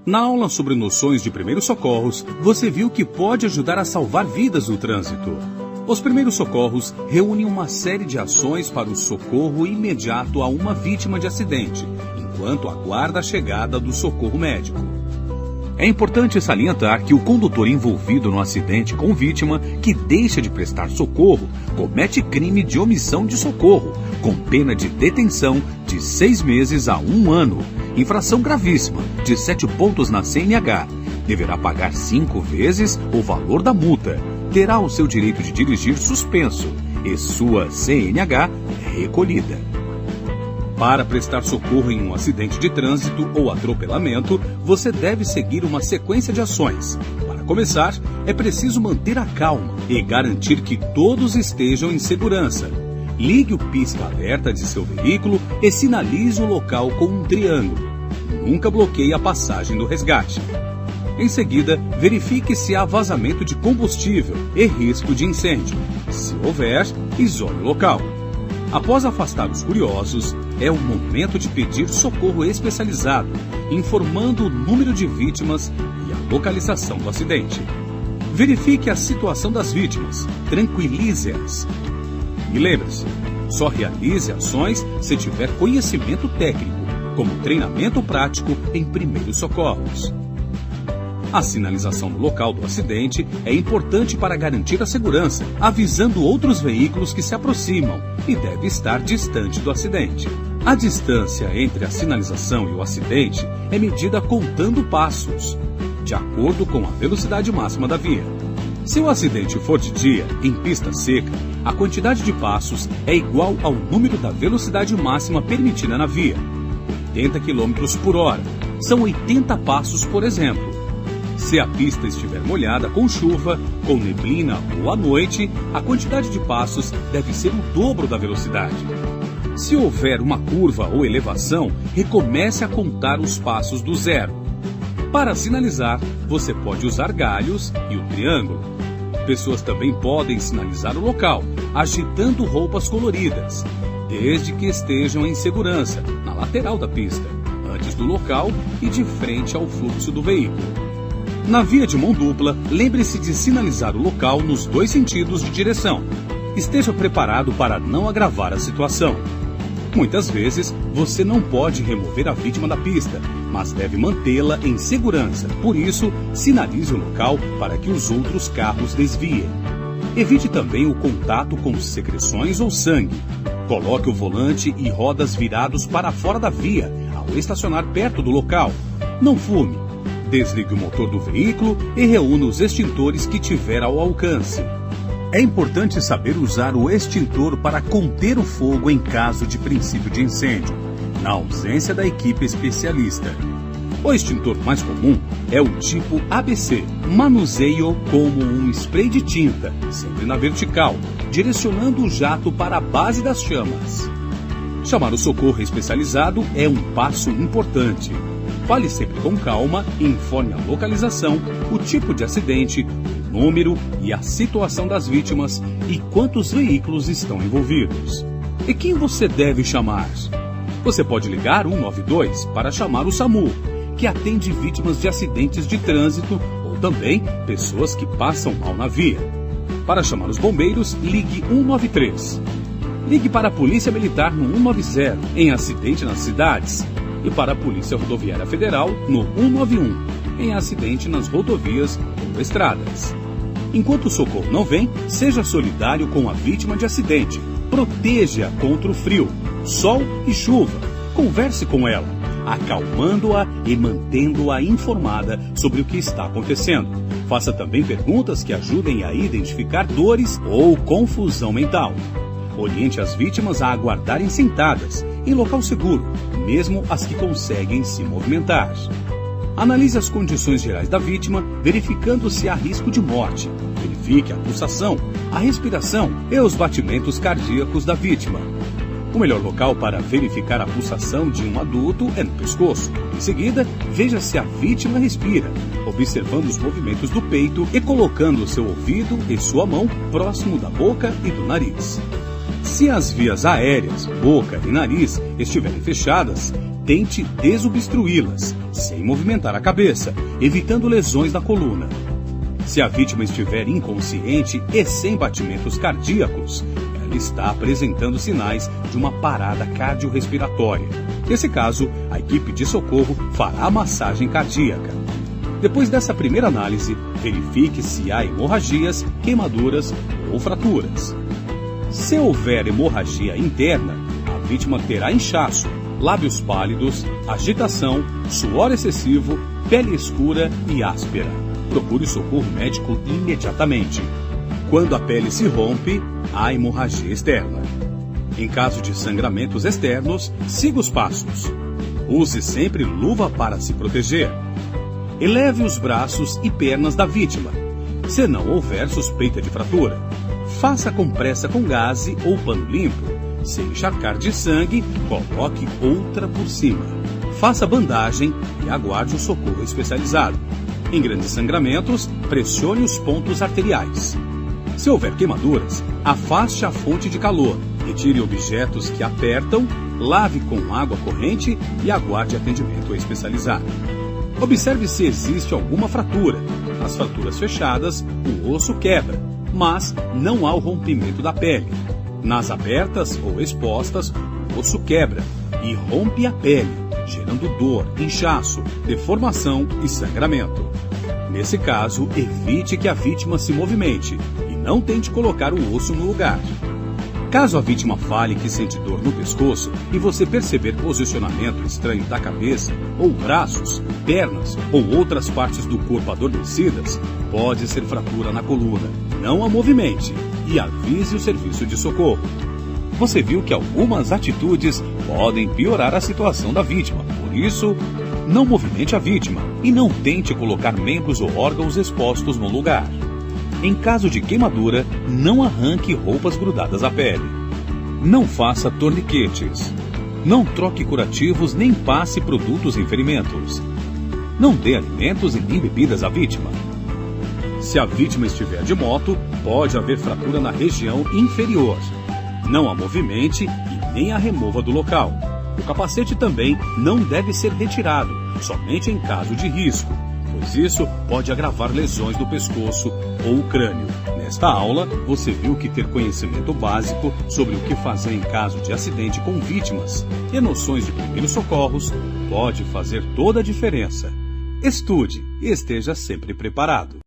Na aula sobre noções de primeiros socorros, você viu que pode ajudar a salvar vidas no trânsito. Os primeiros socorros reúnem uma série de ações para o socorro imediato a uma vítima de acidente, enquanto aguarda a chegada do socorro médico. É importante salientar que o condutor envolvido no acidente com vítima que deixa de prestar socorro comete crime de omissão de socorro, com pena de detenção de 6 meses a 1 ano, infração gravíssima de 7 pontos na CNH, deverá pagar 5 vezes o valor da multa, terá o seu direito de dirigir suspenso e sua CNH recolhida. Para prestar socorro em um acidente de trânsito ou atropelamento, você deve seguir uma sequência de ações. Para começar, é preciso manter a calma e garantir que todos estejam em segurança. Ligue o pisca-alerta de seu veículo e sinalize o local com um triângulo. Nunca bloqueie a passagem do resgate. Em seguida, verifique se há vazamento de combustível e risco de incêndio. Se houver, isole o local. Após afastar os curiosos, é o momento de pedir socorro especializado, informando o número de vítimas e a localização do acidente. Verifique a situação das vítimas, tranquilize-as. E lembre-se, só realize ações se tiver conhecimento técnico, como treinamento prático em primeiros socorros. A sinalização no local do acidente é importante para garantir a segurança, avisando outros veículos que se aproximam e deve estar distante do acidente. A distância entre a sinalização e o acidente é medida contando passos, de acordo com a velocidade máxima da via. Se o acidente for de dia, em pista seca, a quantidade de passos é igual ao número da velocidade máxima permitida na via, 80 km por hora. São 80 passos, por exemplo. Se a pista estiver molhada com chuva, com neblina ou à noite, a quantidade de passos deve ser o dobro da velocidade. Se houver uma curva ou elevação, recomece a contar os passos do zero. Para sinalizar, você pode usar galhos e o triângulo. Pessoas também podem sinalizar o local, agitando roupas coloridas, desde que estejam em segurança, na lateral da pista, antes do local e de frente ao fluxo do veículo. Na via de mão dupla, lembre-se de sinalizar o local nos 2 sentidos de direção. Esteja preparado para não agravar a situação. Muitas vezes, você não pode remover a vítima da pista, mas deve mantê-la em segurança. Por isso, sinalize o local para que os outros carros desviem. Evite também o contato com secreções ou sangue. Coloque o volante e rodas virados para fora da via ao estacionar perto do local. Não fume. Desligue o motor do veículo e reúna os extintores que tiver ao alcance. É importante saber usar o extintor para conter o fogo em caso de princípio de incêndio, na ausência da equipe especialista. O extintor mais comum é o tipo ABC. Manuseie-o como um spray de tinta, sempre na vertical, direcionando o jato para a base das chamas. Chamar o socorro especializado é um passo importante. Fale sempre com calma e informe a localização, o tipo de acidente, o número e a situação das vítimas e quantos veículos estão envolvidos. E quem você deve chamar? Você pode ligar 192 para chamar o SAMU, que atende vítimas de acidentes de trânsito ou também pessoas que passam mal na via. Para chamar os bombeiros, ligue 193. Ligue para a Polícia Militar no 190 em acidente nas cidades. E para a Polícia Rodoviária Federal no 191, em acidente nas rodovias ou estradas. Enquanto o socorro não vem, seja solidário com a vítima de acidente. Proteja-a contra o frio, sol e chuva. Converse com ela, acalmando-a e mantendo-a informada sobre o que está acontecendo. Faça também perguntas que ajudem a identificar dores ou confusão mental. Oriente as vítimas a aguardarem sentadas, em local seguro, mesmo as que conseguem se movimentar. Analise as condições gerais da vítima, verificando se há risco de morte. Verifique a pulsação, a respiração e os batimentos cardíacos da vítima. O melhor local para verificar a pulsação de um adulto é no pescoço. Em seguida, veja se a vítima respira, observando os movimentos do peito e colocando seu ouvido e sua mão próximo da boca e do nariz. Se as vias aéreas, boca e nariz estiverem fechadas, tente desobstruí-las, sem movimentar a cabeça, evitando lesões na coluna. Se a vítima estiver inconsciente e sem batimentos cardíacos, ela está apresentando sinais de uma parada cardiorrespiratória. Nesse caso, a equipe de socorro fará a massagem cardíaca. Depois dessa primeira análise, verifique se há hemorragias, queimaduras ou fraturas. Se houver hemorragia interna, a vítima terá inchaço, lábios pálidos, agitação, suor excessivo, pele escura e áspera. Procure socorro médico imediatamente. Quando a pele se rompe, há hemorragia externa. Em caso de sangramentos externos, siga os passos. Use sempre luva para se proteger. Eleve os braços e pernas da vítima. Se não houver suspeita de fratura, faça compressa com gaze ou pano limpo. Se encharcar de sangue, coloque outra por cima. Faça bandagem e aguarde o socorro especializado. Em grandes sangramentos, pressione os pontos arteriais. Se houver queimaduras, afaste a fonte de calor, retire objetos que apertam, lave com água corrente e aguarde atendimento especializado. Observe se existe alguma fratura. Nas fraturas fechadas, o osso quebra, mas não há o rompimento da pele. Nas abertas ou expostas, o osso quebra e rompe a pele, gerando dor, inchaço, deformação e sangramento. Nesse caso, evite que a vítima se movimente e não tente colocar o osso no lugar. Caso a vítima fale que sente dor no pescoço e você perceber posicionamento estranho da cabeça, ou braços, pernas ou outras partes do corpo adormecidas, pode ser fratura na coluna. Não a movimente e avise o serviço de socorro. Você viu que algumas atitudes podem piorar a situação da vítima, por isso, não movimente a vítima e não tente colocar membros ou órgãos expostos no lugar. Em caso de queimadura, não arranque roupas grudadas à pele. Não faça torniquetes. Não troque curativos nem passe produtos em ferimentos. Não dê alimentos e nem bebidas à vítima. Se a vítima estiver de moto, pode haver fratura na região inferior. Não a movimente e nem a remova do local. O capacete também não deve ser retirado, somente em caso de risco, pois isso pode agravar lesões do pescoço ou crânio. Nesta aula, você viu que ter conhecimento básico sobre o que fazer em caso de acidente com vítimas e noções de primeiros socorros pode fazer toda a diferença. Estude e esteja sempre preparado.